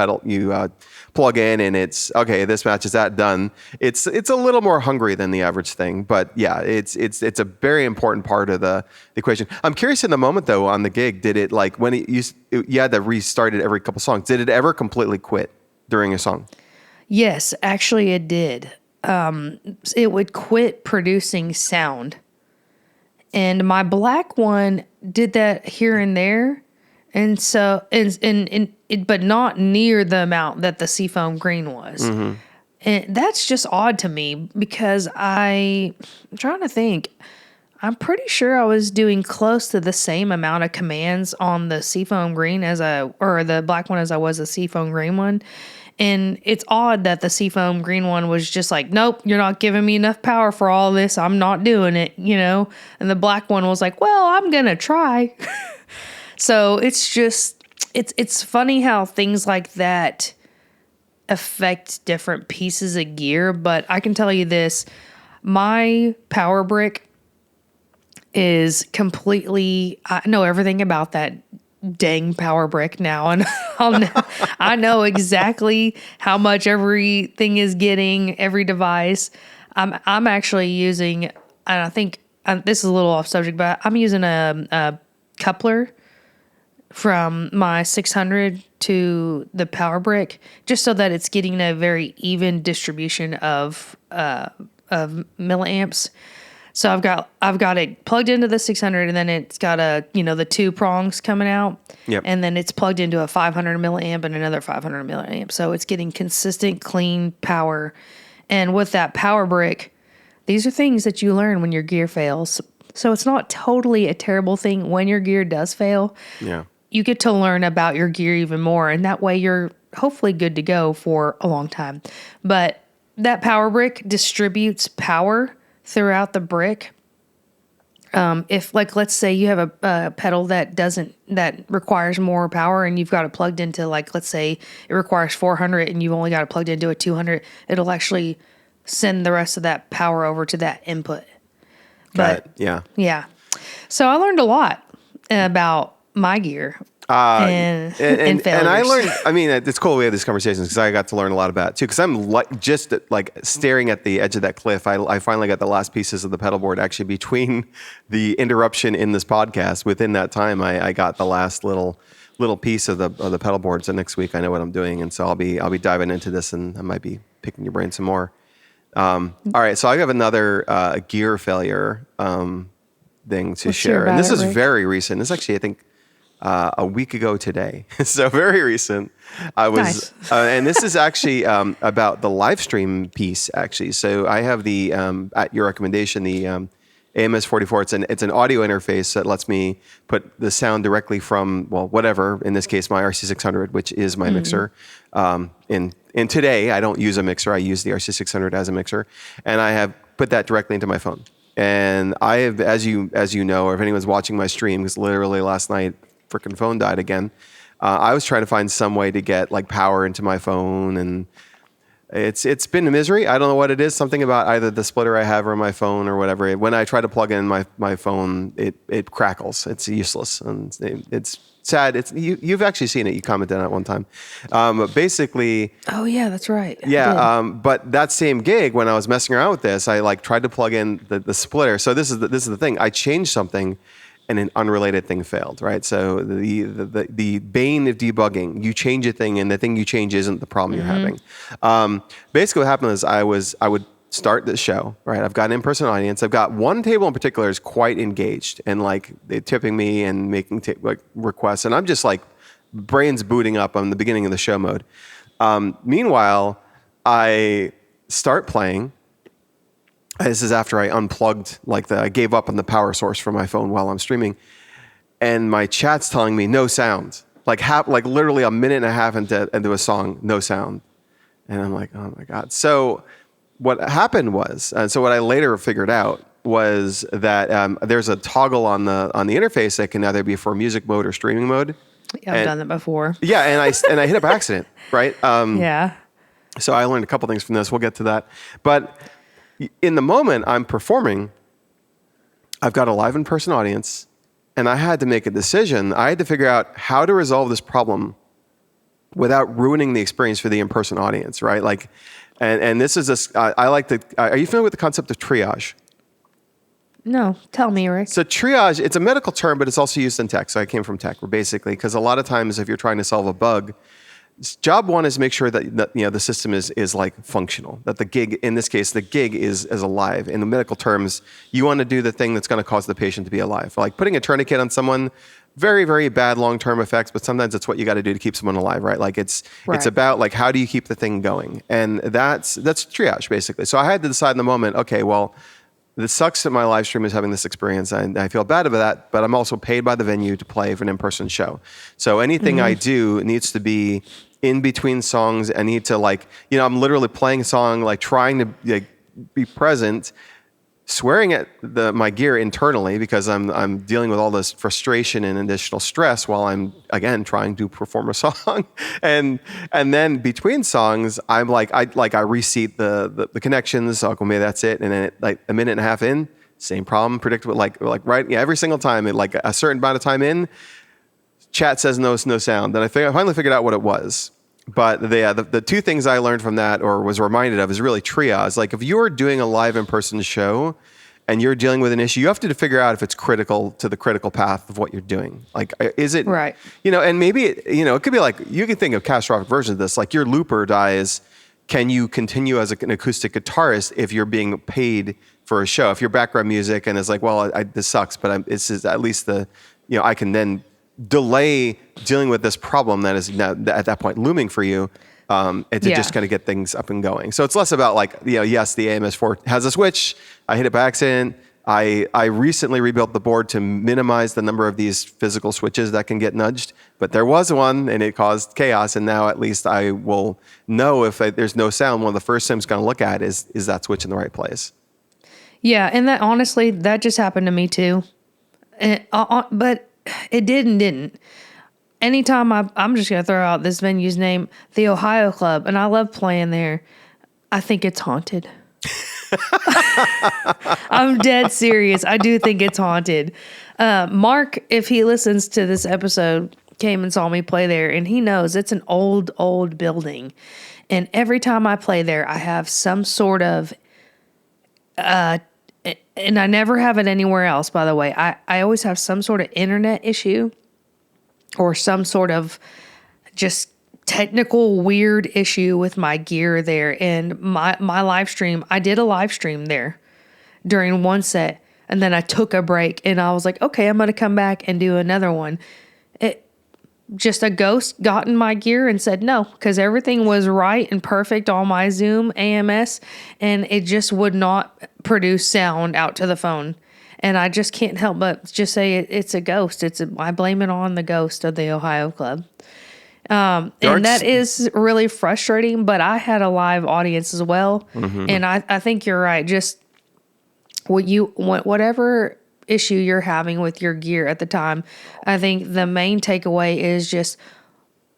plug in and it's okay. This matches that, done. It's a little more hungry than the average thing, but yeah, it's a very important part of the equation. I'm curious in the moment though on the gig, did it like when you had to restart it every couple songs? Did it ever completely quit during a song? Yes, actually, it did. It would quit producing sound. And my black one did that here and there. And so, but not near the amount that the Seafoam Green was. Mm-hmm. And that's just odd to me because I'm trying to think. I'm pretty sure I was doing close to the same amount of commands on the Seafoam Green or the black one as I was the Seafoam Green one. And it's odd that the Seafoam Green one was just like, nope, you're not giving me enough power for all this. I'm not doing it, And the black one was like, well, I'm going to try. So it's just, it's funny how things like that affect different pieces of gear. But I can tell you this, my power brick is completely, I know everything about that dang power brick now, and I know exactly how much everything is getting, every device. I'm actually using, and I think this is a little off subject, but I'm using a coupler from my 600 to the power brick just so that it's getting a very even distribution of milliamps. So I've got it plugged into the 600, and then it's got the two prongs coming out. Yep. And then it's plugged into a 500 milliamp and another 500 milliamp. So it's getting consistent, clean power. And with that power brick, these are things that you learn when your gear fails. So it's not totally a terrible thing when your gear does fail. Yeah. You get to learn about your gear even more, and that way you're hopefully good to go for a long time. But that power brick distributes power throughout the brick. If let's say you have a pedal that requires more power and you've got it plugged into let's say it requires 400 and you've only got it plugged into a 200, it'll actually send the rest of that power over to that input. But yeah. So I learned a lot about my gear. And I learned, I mean, it's cool we have these conversations because I got to learn a lot about it too. Because I'm just staring at the edge of that cliff. I finally got the last pieces of the pedal board actually between the interruption in this podcast. Within that time, I got the last little piece of the pedal board. So next week I know what I'm doing, and so I'll be diving into this, and I might be picking your brain some more. All right, so I have another gear failure thing to share, and this is very recent. This is actually, I think, a week ago today. So very recent. I was, nice. And this is actually about the live stream piece actually. So I have the, at your recommendation, the AMS44. It's an audio interface that lets me put the sound directly from, well, whatever, in this case, my RC600, which is my mixer. And today I don't use a mixer. I use the RC600 as a mixer, and I have put that directly into my phone. And I have, as you know, or if anyone's watching my stream, because literally last night, freaking phone died again. I was trying to find some way to get power into my phone, and it's been a misery. I don't know what it is. Something about either the splitter I have or my phone or whatever. When I try to plug in my phone, it crackles. It's useless, and it's sad. You've actually seen it. You commented on it one time. But basically, Oh yeah, that's right. I yeah. did. But that same gig, when I was messing around with this, I like tried to plug in the splitter. So this is the thing. I changed something, and an unrelated thing failed. Right. So the bane of debugging: you change a thing, and the thing you change isn't the problem you're having. Basically, what happened is I would start the show, right? I've got an in-person audience. I've got one table in particular is quite engaged and like they're tipping me and making like requests. And I'm just like brains booting up on the beginning of the show mode. Meanwhile, I start playing. This is after I unplugged, I gave up on the power source for my phone while I'm streaming. And my chat's telling me no sound, like literally a minute and a half into a song, no sound. And I'm like, oh my God. So what happened was, so what I later figured out was that there's a toggle on the interface that can either be for music mode or streaming mode. Yeah, I've done that before. Yeah, and I hit it by accident, right? Yeah. So I learned a couple things from this. We'll get to that. But in the moment I'm performing, I've got a live in-person audience, and I had to make a decision. I had to figure out how to resolve this problem without ruining the experience for the in-person audience, right? Like, and this is I like to. Are you familiar with the concept of triage? No, tell me, Rick. So triage, it's a medical term, but it's also used in tech. So I came from tech, basically, because a lot of times if you're trying to solve a bug, job one is make sure that the system is like functional, that the gig, in this case, the gig is alive. In the medical terms, you want to do the thing that's going to cause the patient to be alive. Like putting a tourniquet on someone, very, very bad long-term effects, but sometimes it's what you got to do to keep someone alive, right? Like it's about like, how do you keep the thing going? And that's triage, basically. So I had to decide in the moment, okay, well, this sucks that my live stream is having this experience, and I feel bad about that, but I'm also paid by the venue to play for an in-person show. So anything I do needs to be in between songs. I need to I'm literally playing a song, like trying to be present, swearing at my gear internally because I'm dealing with all this frustration and additional stress while I'm again trying to perform a song, and then between songs I'm I reseat the connections. So maybe that's it, and then like a minute and a half in, same problem, predictable. Every single time, like a certain amount of time in, chat says no sound. Then I finally figured out what it was. But the two things I learned from that, or was reminded of, is really triage. Like if you're doing a live in-person show and you're dealing with an issue, you have to figure out if it's critical to the critical path of what you're doing. Like, is it right? And maybe it could be like, you can think of catastrophic versions of this. Like your looper dies. Can you continue as an acoustic guitarist if you're being paid for a show? If your background music and it's like, well, this sucks, but it's at least I can then delay dealing with this problem that is now at that point looming for you, and to just kind of get things up and going. So it's less about yes, the AMS4 has a switch. I hit it by accident. I recently rebuilt the board to minimize the number of these physical switches that can get nudged, but there was one and it caused chaos. And now at least I will know if there's no sound. One of the first things I'm going to look at is that switch in the right place. Yeah, and that honestly, that just happened to me too. But it did and didn't. Anytime I'm just going to throw out this venue's name, the Ohio Club, and I love playing there. I think it's haunted. I'm dead serious. I do think it's haunted. Mark, if he listens to this episode, came and saw me play there, and he knows it's an old building. And every time I play there, I have some sort of and I never have it anywhere else, by the way. I always have some sort of internet issue or some sort of just technical weird issue with my gear there. And my live stream, I did a live stream there during one set, and then I took a break and I was like, okay, I'm going to come back and do another one. Just a ghost got in my gear and said no, because everything was right and perfect on my Zoom AMS, and it just would not produce sound out to the phone. And I just can't help but just say it's a ghost. I blame it on the ghost of the Ohio Club. And that is really frustrating, but I had a live audience as well. Mm-hmm. And I think you're right. Just whatever issue you're having with your gear at the time, I think the main takeaway is just,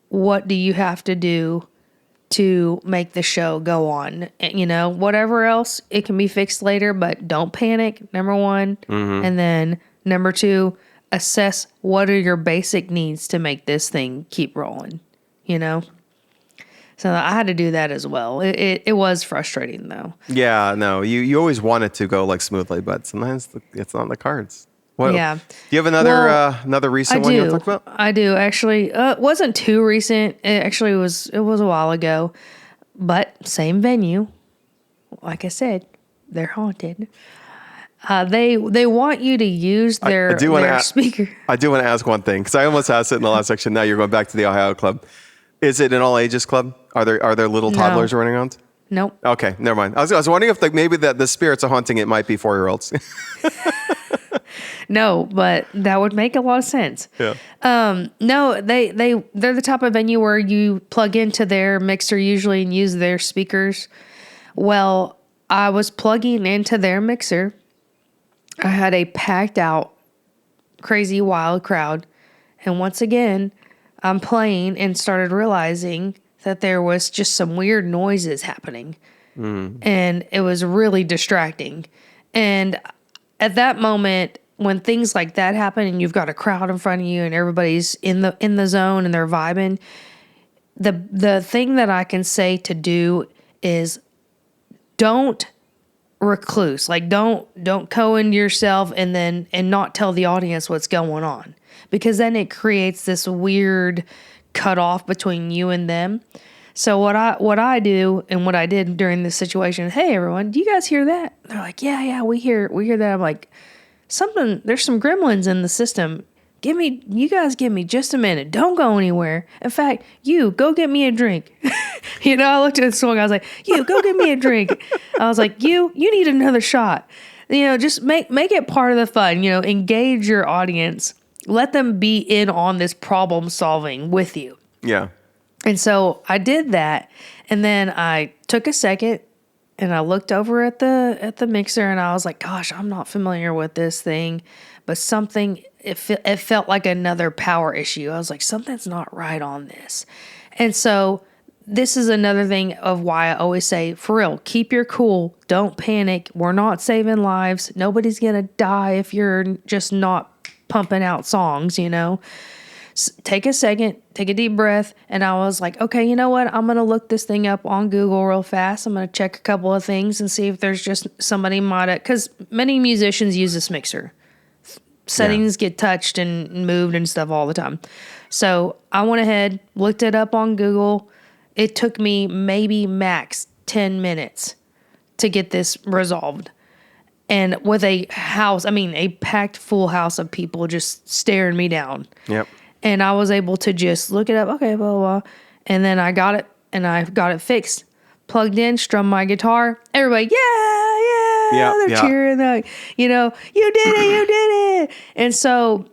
what do you have to do to make the show go on? Whatever else, it can be fixed later, but don't panic, number one. Mm-hmm. And then number two, assess what are your basic needs to make this thing keep rolling, you know? So I had to do that as well. It was frustrating though. Yeah, no, you always want it to go like smoothly, but sometimes it's not in the cards. What, Yeah. Do you have another recent one you want to talk about? I do actually. It wasn't too recent. It was a while ago, but same venue. Like I said, they're haunted. They want you to use their speaker. I do want to ask one thing because I almost asked it in the last section. Now you're going back to the Ohio Club. Is it an all ages club? Are there little toddlers running around? Nope. Okay, never mind. I was wondering if maybe the spirits are haunting it might be 4-year-olds. No, but that would make a lot of sense. Yeah. No, they're the type of venue where you plug into their mixer usually and use their speakers. Well, I was plugging into their mixer. I had a packed out, crazy, wild crowd. And once again, I'm playing and started realizing that there was just some weird noises happening. And it was really distracting. And at that moment, when things like that happen and you've got a crowd in front of you and everybody's in the zone and they're vibing, the thing that I can say to do is don't recluse. Like don't go into yourself and not tell the audience what's going on, because then it creates this weird cutoff between you and them. So what I do and what I did during this situation, hey everyone, do you guys hear that? They're like, yeah, we hear that. I'm like, there's some gremlins in the system. You guys give me just a minute. Don't go anywhere. In fact, you go get me a drink. I looked at the song. I was like, you go get me a drink. I was like, you need another shot. Just make it part of the fun, engage your audience. Let them be in on this problem solving with you. Yeah. And so I did that. And then I took a second and I looked over at the mixer and I was like, gosh, I'm not familiar with this thing, but it felt like another power issue. I was like, something's not right on this. And so this is another thing of why I always say, for real, keep your cool. Don't panic. We're not saving lives. Nobody's going to die if you're just not pumping out songs, Take a second, take a deep breath. And I was like, okay, you know what? I'm going to look this thing up on Google real fast. I'm going to check a couple of things and see if there's just somebody because many musicians use this mixer. Settings get touched and moved and stuff all the time. So I went ahead, looked it up on Google. It took me maybe max 10 minutes to get this resolved. And with a packed full house of people just staring me down. Yep. And I was able to just look it up. Okay, blah, blah, blah. And then I got it fixed. Plugged in, strummed my guitar. Everybody, yeah, they're cheering. You did it. And so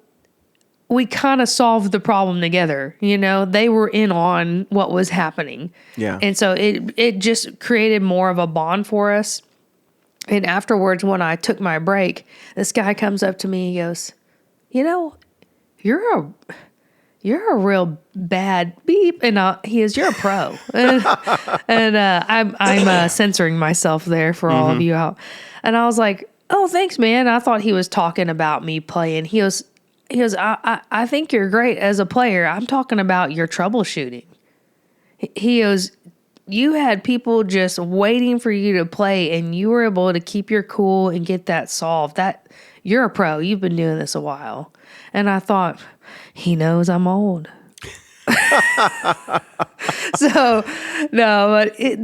we kind of solved the problem together. They were in on what was happening. Yeah. And so it just created more of a bond for us. And afterwards, when I took my break, this guy comes up to me. He goes, you're a real bad beep. And you're a pro. and I'm censoring myself there for all of you out. And I was like, oh, thanks, man. I thought he was talking about me playing. He goes, I think you're great as a player. I'm talking about your troubleshooting. He goes, you had people just waiting for you to play and you were able to keep your cool and get that solved. You're a pro. You've been doing this a while. And I thought, he knows I'm old. So no, but it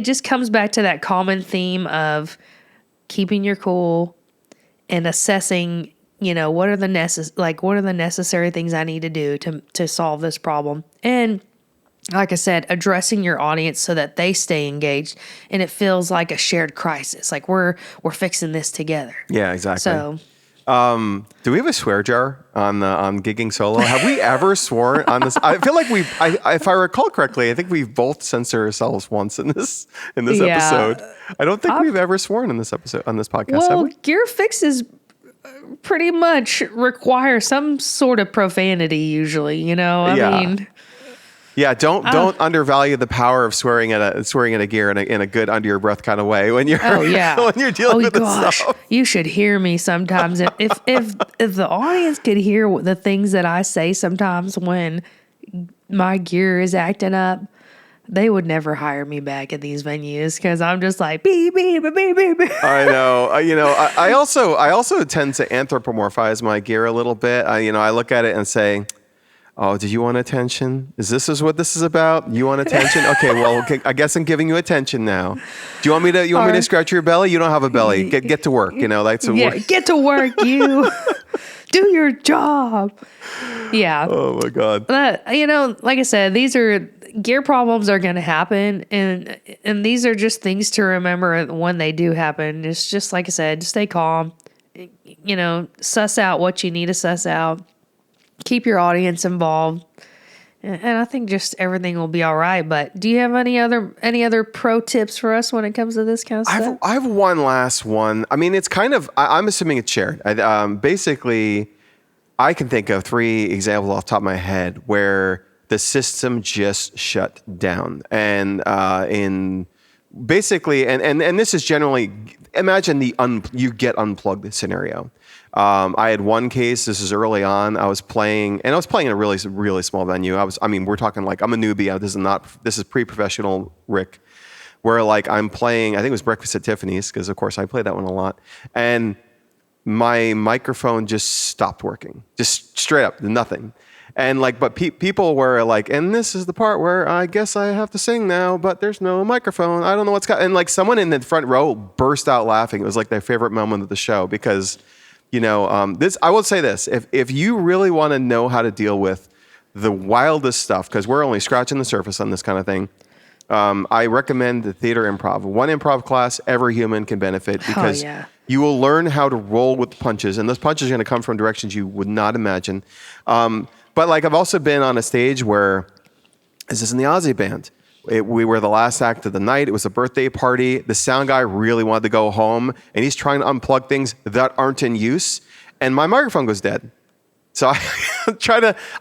just comes back to that common theme of keeping your cool and assessing, what are the necessary things I need to do to solve this problem. And like I said, addressing your audience so that they stay engaged and it feels like a shared crisis. Like we're fixing this together. Yeah, exactly. So, do we have a swear jar on gigging solo? Have we ever sworn on this? I feel like if I recall correctly, I think we've both censored ourselves once in this episode. I don't think we've ever sworn in this episode on this podcast. Have we? Gear fixes pretty much require some sort of profanity usually, I mean. Yeah, don't undervalue the power of swearing at a gear in a good under your breath kind of way when you're when you're dealing with this stuff. You should hear me sometimes. If the audience could hear the things that I say sometimes when my gear is acting up, they would never hire me back at these venues because I'm just like beep beep beep beep beep. I know. I also tend to anthropomorphize my gear a little bit. I look at it and say, "Oh, do you want attention? Is what this is about? You want attention? Okay, well, I guess I'm giving you attention now. Do you want me to scratch your belly? You don't have a belly. Get to work. That's a work. Get to work. You do your job. Yeah. Oh my God. But like I said, these are gear problems are going to happen, and these are just things to remember when they do happen. It's just like I said, just stay calm. Suss out what you need to suss out. Keep your audience involved, and I think just everything will be all right. But do you have any other pro tips for us when it comes to this kind of stuff? I have one last one. I mean, it's kind of, I'm assuming it's shared. Basically, I can think of 3 examples off the top of my head where the system just shut down. And basically, and this is generally, imagine you get unplugged scenario. I had one case, this is early on, I was playing in a really, really small venue. We're talking like, I'm a newbie. This is pre-professional Rick, where like I'm playing, I think it was Breakfast at Tiffany's, because of course I play that one a lot. And my microphone just stopped working, just straight up, nothing. And like, but people were like, and this is the part where I guess I have to sing now, but there's no microphone. I don't know what's got, and like someone in the front row burst out laughing. It was like their favorite moment of the show because, this, I will say this, if you really want to know how to deal with the wildest stuff, because we're only scratching the surface on this kind of thing, I recommend the theater improv. One improv class, every human can benefit because you will learn how to roll with punches, and those punches are going to come from directions you would not imagine. But like I've also been on a stage where, this is in the Aussie band. We were the last act of the night. It was a birthday party. The sound guy really wanted to go home, and he's trying to unplug things that aren't in use, and my microphone goes dead. So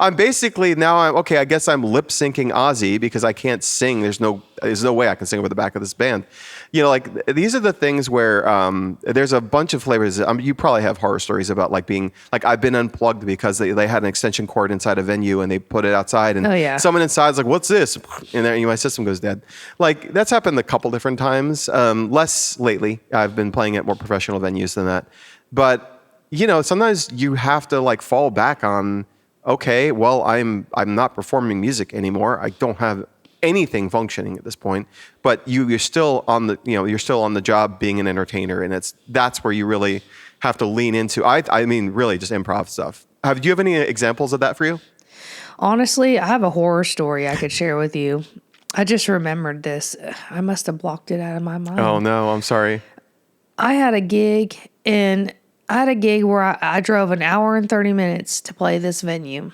I'm basically now I guess I'm lip syncing Ozzy because I can't sing. There's no way I can sing over the back of this band. Like these are the things where there's a bunch of flavors. You probably have horror stories about like being like I've been unplugged because they had an extension cord inside a venue and they put it outside and someone inside's like, "What's this?" And then my system goes dead. Like that's happened a couple different times. Less lately. I've been playing at more professional venues than that, but. Sometimes you have to like fall back on, okay, well, I'm not performing music anymore. I don't have anything functioning at this point, but you're still on the job being an entertainer, and that's where you really have to lean into. I mean, really just improv stuff. Do you have any examples of that for you? Honestly, I have a horror story I could share with you. I just remembered this. I must have blocked it out of my mind. Oh no, I'm sorry. I had a gig where I drove an hour and 30 minutes to play this venue.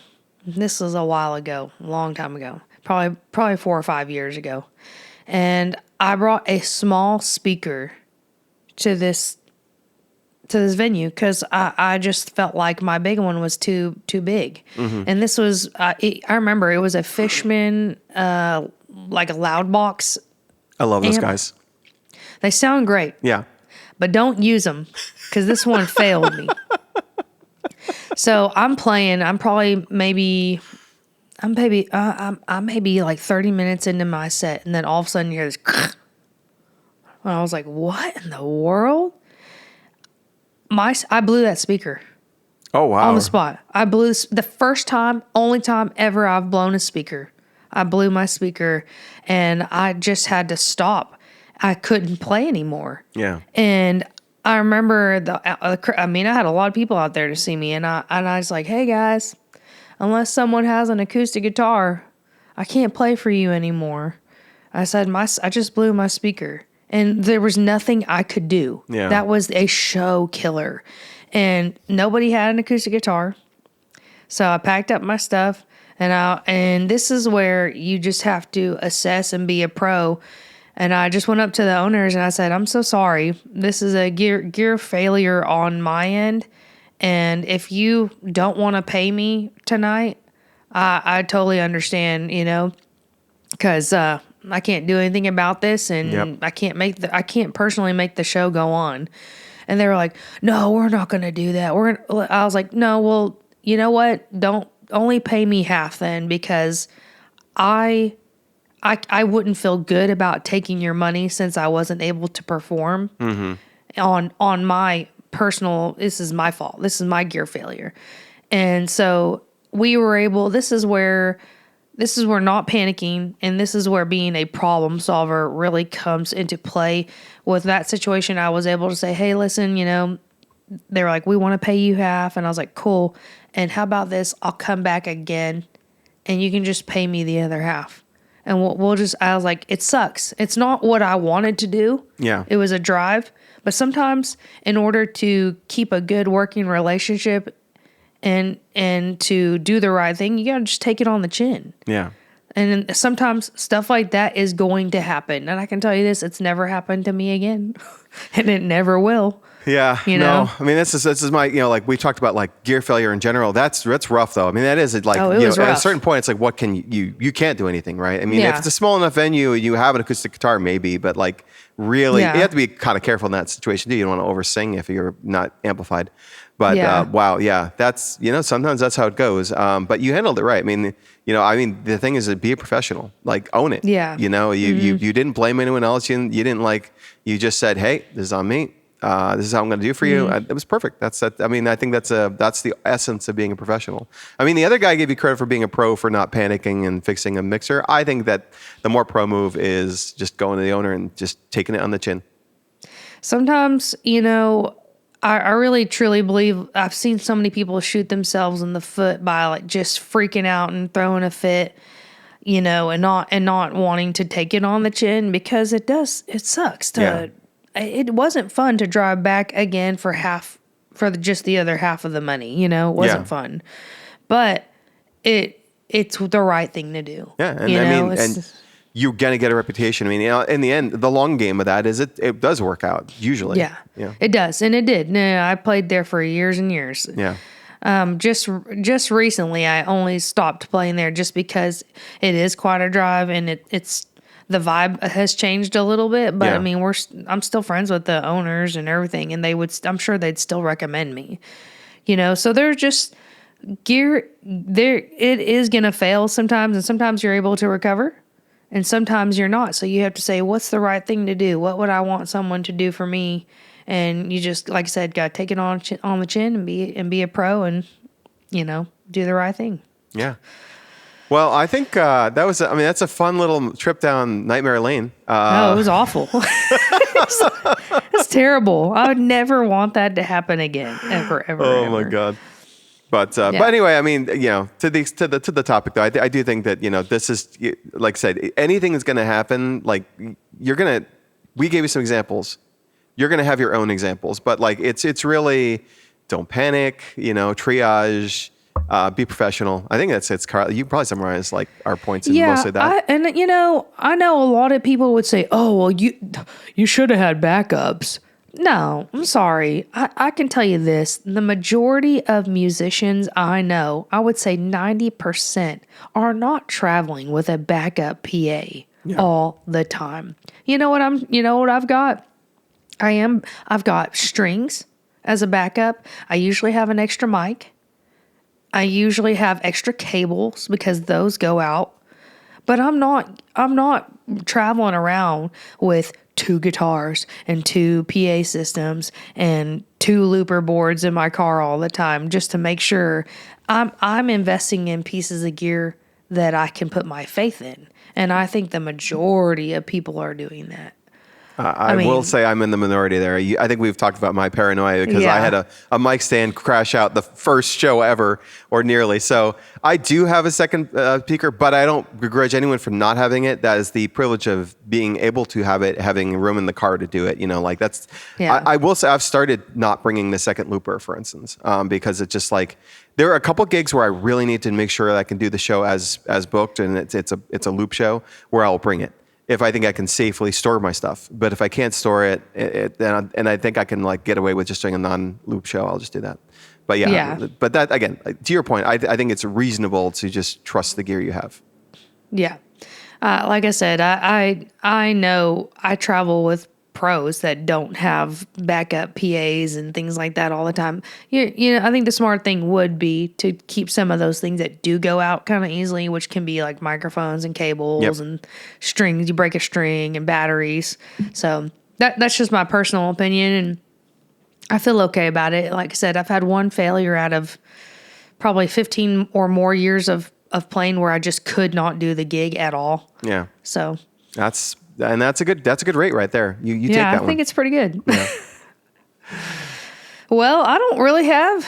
This was a while ago, a long time ago, probably 4 or 5 years ago. And I brought a small speaker to this venue because I just felt like my big one was too big. Mm-hmm. And this was, I remember it was a Fishman, like a loud box. I love those guys. They sound great. Yeah. But don't use them because this one failed me. So I'm playing. I'm maybe like 30 minutes into my set, and then all of a sudden you hear this. And I was like, "What in the world?" I blew that speaker. Oh wow! On the spot, I blew the first time, only time ever I've blown a speaker. I blew my speaker, and I just had to stop. I couldn't play anymore. Yeah. And I remember I had a lot of people out there to see me, and I was like, "Hey guys, unless someone has an acoustic guitar, I can't play for you anymore." I said, I just blew my speaker, and there was nothing I could do. Yeah. That was a show killer, and nobody had an acoustic guitar, so I packed up my stuff, and this is where you just have to assess and be a pro. And I just went up to the owners and I said, "I'm so sorry. This is a gear failure on my end. And if you don't want to pay me tonight, I totally understand, because I can't do anything about this, and Yep. I can't personally make the show go on. And they were like, "No, we're not going to do that." I was like, "No, well, you know what? Don't only pay me half then, because I wouldn't feel good about taking your money since I wasn't able to perform on my personal. This is my fault. This is my gear failure." And so we were able. This is where not panicking, and this is where being a problem solver really comes into play. With that situation, I was able to say, "Hey, listen, they were like, we want to pay you half." And I was like, "Cool. And how about this? I'll come back again and you can just pay me the other half." And I was like, it sucks. It's not what I wanted to do. Yeah. It was a drive. But sometimes in order to keep a good working relationship and to do the right thing, you got to just take it on the chin. Yeah. And then sometimes stuff like that is going to happen. And I can tell you this, it's never happened to me again. And it never will. Yeah, know? no. I mean, this is my, like we talked about, like gear failure in general. That's rough though. I mean, that is like, Oh, it was at a rough. certain point, it's like, what can you can't do anything, right? I mean, Yeah. if it's a small enough venue, you have an acoustic guitar, maybe, but like really, Yeah. you have to be kind of careful in that situation too. You don't want to oversing if you're not amplified. But Yeah. wow, yeah, that's sometimes that's how it goes. But you handled it right. I mean, the thing is to be a professional, like own it. Yeah. You didn't blame anyone else. You didn't you just said, hey, this is on me. This is how I'm going to do for you. It was perfect. I mean, I think that's the essence of being a professional. I mean, the other guy gave you credit for being a pro for not panicking and fixing a mixer. I think that the more pro move is just going to the owner and just taking it on the chin. Sometimes, I really truly believe I've seen so many people shoot themselves in the foot by like just freaking out and throwing a fit, and not wanting to take it on the chin, because it sucks to. Yeah. It wasn't fun to drive back again for just the other half of the money. It wasn't Yeah. fun, but it's the right thing to do. Yeah, and I mean, and you're gonna get a reputation. I mean, in the end, the long game of that is it does work out usually. Yeah, Yeah. it does, and it did. No, I played there for years and years. Yeah. Just recently, I only stopped playing there just because it is quite a drive, and it's the vibe has changed a little bit. But Yeah. I mean, I'm still friends with the owners and everything, and I'm sure they'd still recommend me. So there's just gear there. It is gonna fail sometimes, and sometimes you're able to recover, and sometimes you're not. So you have to say, what's the right thing to do? What would I want someone to do for me? And you just, like I said, got to take it on the chin and be a pro and, do the right thing. Yeah. Well, I think that's a fun little trip down Nightmare Lane. No, it was awful. It's terrible. I would never want that to happen again, ever, ever. Oh ever. my God. But anyway, I mean, to the topic though, I do think that this is, like I said, anything that's going to happen. Like we gave you some examples. You're going to have your own examples, but like it's really don't panic. Triage. Be professional. I think that's it. Carl, you probably summarize like our points in mostly that. I know a lot of people would say, "Oh, well, you should have had backups." No, I'm sorry. I can tell you this: the majority of musicians I know, I would say 90%, are not traveling with a backup PA all the time. You know what I've got? I've got strings as a backup. I usually have an extra mic. I usually have extra cables because those go out. But I'm not traveling around with 2 guitars and 2 PA systems and 2 looper boards in my car all the time just to make sure I'm investing in pieces of gear that I can put my faith in. And I think the majority of people are doing that. I will say I'm in the minority there. I think we've talked about my paranoia because I Yeah. had a mic stand crash out the first show ever, or nearly. So I do have a second speaker, but I don't begrudge anyone for not having it. That is the privilege of being able to have it, having room in the car to do it. Like that's. Yeah. I will say I've started not bringing the second looper, for instance, because it's just like there are a couple gigs where I really need to make sure that I can do the show as booked, and it's a loop show where I'll bring it if I think I can safely store my stuff. But if I can't store it, and I think I can like get away with just doing a non-loop show, I'll just do that. But yeah. But that again, to your point, I think it's reasonable to just trust the gear you have. Yeah. Like I said, I know I travel with pros that don't have backup PAs and things like that all the time. I think the smart thing would be to keep some of those things that do go out kind of easily, which can be like microphones and cables Yep. and strings. You break a string and batteries. So that's just my personal opinion, and I feel okay about it. Like I said, I've had one failure out of probably 15 or more years of playing where I just could not do the gig at all. Yeah. So That's a good rate right there. You take yeah, that I one. think it's pretty good. Yeah. Well, I don't really have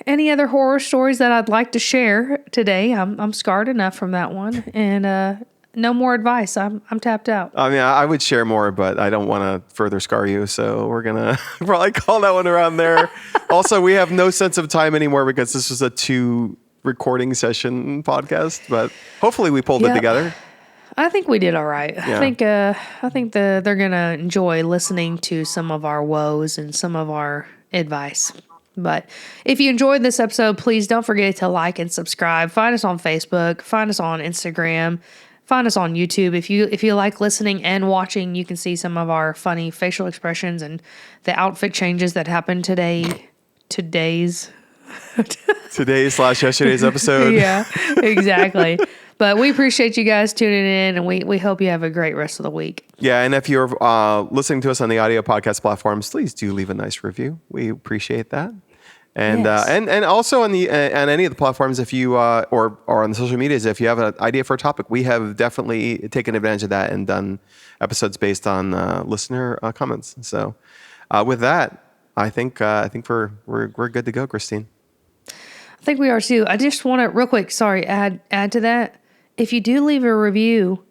any other horror stories that I'd like to share today. I'm scarred enough from that one, and no more advice. I'm tapped out. I mean, I would share more, but I don't want to further scar you. So we're going to probably call that one around there. Also, we have no sense of time anymore because this was a 2 recording session podcast, but hopefully we pulled it Yep. together. I think we did all right. Yeah. I think they're gonna enjoy listening to some of our woes and some of our advice. But if you enjoyed this episode, please don't forget to like and subscribe. Find us on Facebook. Find us on Instagram. Find us on YouTube. If you like listening and watching, you can see some of our funny facial expressions and the outfit changes that happened today's Today's/yesterday's episode. yeah, exactly. But we appreciate you guys tuning in, and we hope you have a great rest of the week. Yeah, and if you're listening to us on the audio podcast platforms, please do leave a nice review. We appreciate that. And Yes. and also on any of the platforms, if you or on the social medias, if you have an idea for a topic, we have definitely taken advantage of that and done episodes based on listener comments. So with that, I think we're good to go, Christine. I think we are too. I just want to real quick, sorry, add to that. If you do leave a review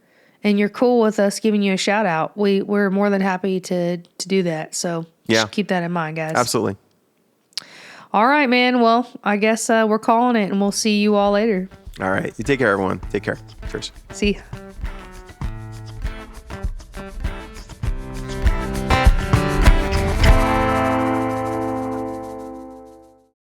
and you're cool with us giving you a shout out, we're more than happy to do that. So just keep that in mind, guys. Absolutely. All right, man. Well, I guess we're calling it, and we'll see you all later. All right. You take care, everyone. Take care. Cheers. See ya.